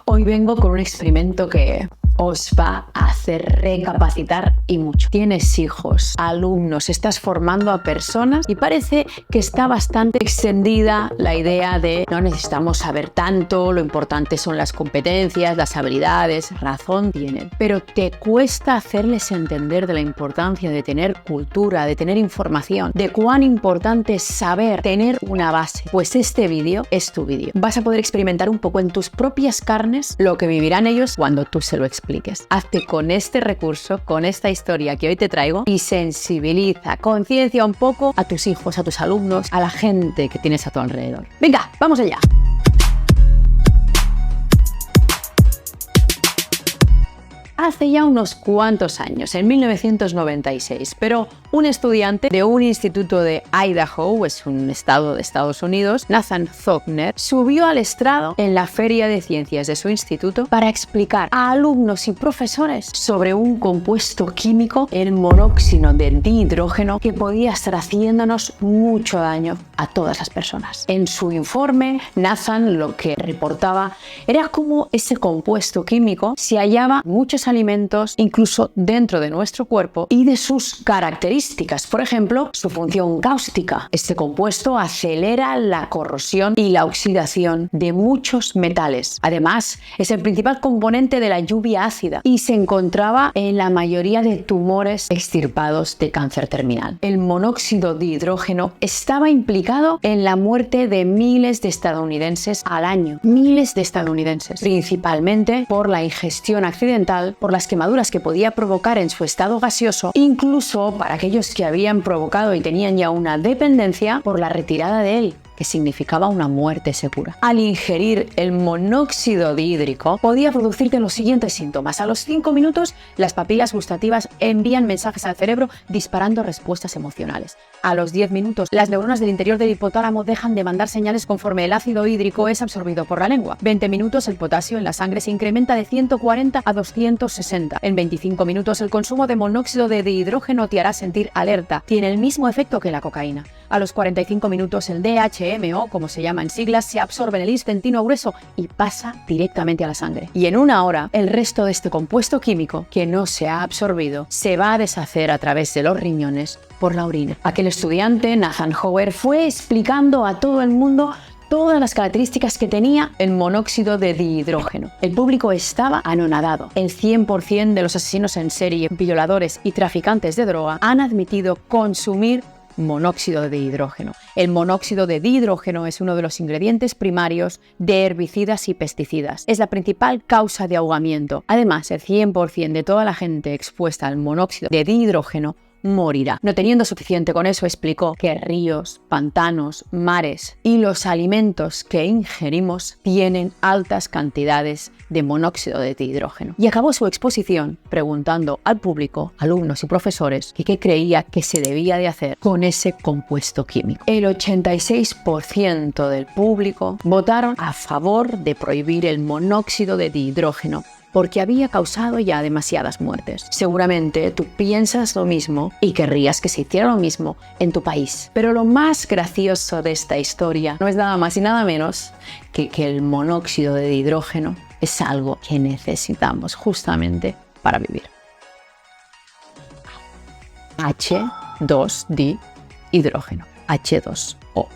Hoy vengo con un experimento que os va a hacer recapacitar y mucho. Tienes hijos, alumnos, estás formando a personas y parece que está bastante extendida la idea de no necesitamos saber tanto, lo importante son las competencias, las habilidades, razón tienen. Pero te cuesta hacerles entender de la importancia de tener cultura, de tener información, de cuán importante es saber tener una base. Pues este vídeo es tu vídeo. Vas a poder experimentar un poco en tus propias carnes lo que vivirán ellos cuando tú se lo expliques. Hazte con este recurso, con esta historia que hoy te traigo y sensibiliza, conciencia un poco a tus hijos, a tus alumnos, a la gente que tienes a tu alrededor. Venga, vamos allá. Hace ya unos cuantos años, en 1996, pero un estudiante de un instituto de Idaho, es un estado de Estados Unidos, Nathan Faulkner, subió al estrado en la feria de ciencias de su instituto para explicar a alumnos y profesores sobre un compuesto químico, el monóxido de dihidrógeno, que podía estar haciéndonos mucho daño a todas las personas. En su informe, Nathan lo que reportaba era cómo ese compuesto químico se hallaba en muchos alimentos, incluso dentro de nuestro cuerpo, y de sus características. Por ejemplo, su función cáustica. Este compuesto acelera la corrosión y la oxidación de muchos metales. Además, es el principal componente de la lluvia ácida y se encontraba en la mayoría de tumores extirpados de cáncer terminal. El monóxido de hidrógeno estaba implicado en la muerte de miles de estadounidenses al año. Miles de estadounidenses, principalmente por la ingestión accidental, por las quemaduras que podía provocar en su estado gaseoso, incluso para aquellos que habían provocado y tenían ya una dependencia por la retirada de él, que significaba una muerte segura. Al ingerir el monóxido dihídrico podía producirte los siguientes síntomas. A los 5 minutos, las papilas gustativas envían mensajes al cerebro disparando respuestas emocionales. A los 10 minutos, las neuronas del interior del hipotálamo dejan de mandar señales conforme el ácido hídrico es absorbido por la lengua. 20 minutos, el potasio en la sangre se incrementa de 140 a 260. En 25 minutos, el consumo de monóxido de dihidrógeno te hará sentir alerta. Tiene el mismo efecto que la cocaína. A los 45 minutos, el DHMO, como se llama en siglas, se absorbe en el intestino grueso y pasa directamente a la sangre. Y en una hora, el resto de este compuesto químico que no se ha absorbido se va a deshacer a través de los riñones por la orina. Aquel estudiante, Nathan Hauer, fue explicando a todo el mundo todas las características que tenía el monóxido de dihidrógeno. El público estaba anonadado. El 100% de los asesinos en serie, violadores y traficantes de droga han admitido consumir monóxido de dihidrógeno. El monóxido de dihidrógeno es uno de los ingredientes primarios de herbicidas y pesticidas. Es la principal causa de ahogamiento. Además, el 100% de toda la gente expuesta al monóxido de dihidrógeno morirá. No teniendo suficiente con eso, explicó que ríos, pantanos, mares y los alimentos que ingerimos tienen altas cantidades de monóxido de dihidrógeno. Y acabó su exposición preguntando al público, alumnos y profesores, que qué creía que se debía de hacer con ese compuesto químico. El 86% del público votaron a favor de prohibir el monóxido de dihidrógeno, porque había causado ya demasiadas muertes. Seguramente tú piensas lo mismo y querrías que se hiciera lo mismo en tu país. Pero lo más gracioso de esta historia no es nada más y nada menos que el monóxido de dihidrógeno es algo que necesitamos justamente para vivir. H2-dihidrógeno, H2O.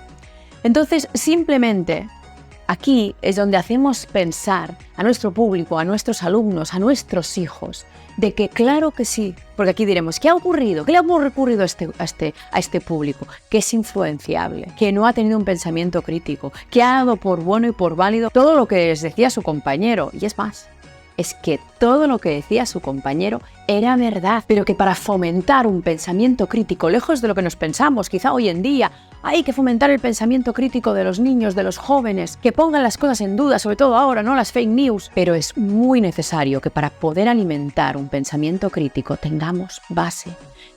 Entonces, simplemente aquí es donde hacemos pensar a nuestro público, a nuestros alumnos, a nuestros hijos, de que claro que sí, porque aquí diremos, ¿qué ha ocurrido? ¿Qué le ha ocurrido a este público? Que es influenciable, que no ha tenido un pensamiento crítico, que ha dado por bueno y por válido todo lo que les decía su compañero. Y es más, es que todo lo que decía su compañero era verdad, pero que para fomentar un pensamiento crítico, lejos de lo que nos pensamos, quizá hoy en día, hay que fomentar el pensamiento crítico de los niños, de los jóvenes, que pongan las cosas en duda, sobre todo ahora, ¿no? Las fake news. Pero es muy necesario que para poder alimentar un pensamiento crítico tengamos base,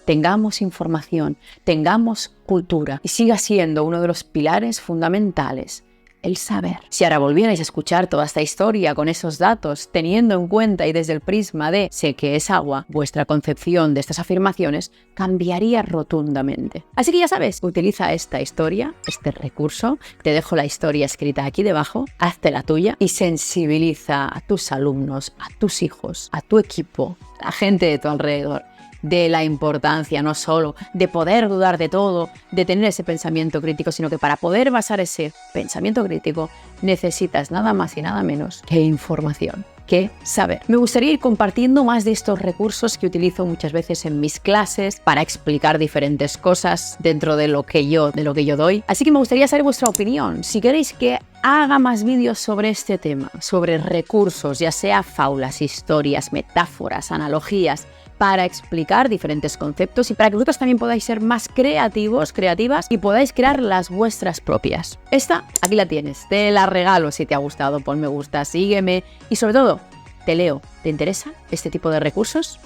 tengamos información, tengamos cultura y siga siendo uno de los pilares fundamentales el saber. Si ahora volvierais a escuchar toda esta historia con esos datos, teniendo en cuenta y desde el prisma de sé que es agua, vuestra concepción de estas afirmaciones cambiaría rotundamente. Así que ya sabes, utiliza esta historia, este recurso, te dejo la historia escrita aquí debajo, hazte la tuya y sensibiliza a tus alumnos, a tus hijos, a tu equipo, a la gente de tu alrededor, de la importancia no solo de poder dudar de todo, de tener ese pensamiento crítico, sino que para poder basar ese pensamiento crítico necesitas nada más y nada menos que información, que saber. Me gustaría ir compartiendo más de estos recursos que utilizo muchas veces en mis clases para explicar diferentes cosas dentro de lo que yo doy. Así que me gustaría saber vuestra opinión. Si queréis que haga más vídeos sobre este tema, sobre recursos, ya sea fábulas, historias, metáforas, analogías, para explicar diferentes conceptos y para que vosotros también podáis ser más creativos, creativas y podáis crear las vuestras propias. Esta, aquí la tienes, te la regalo. Si te ha gustado, pon me gusta, sígueme y sobre todo, te leo. ¿Te interesa este tipo de recursos?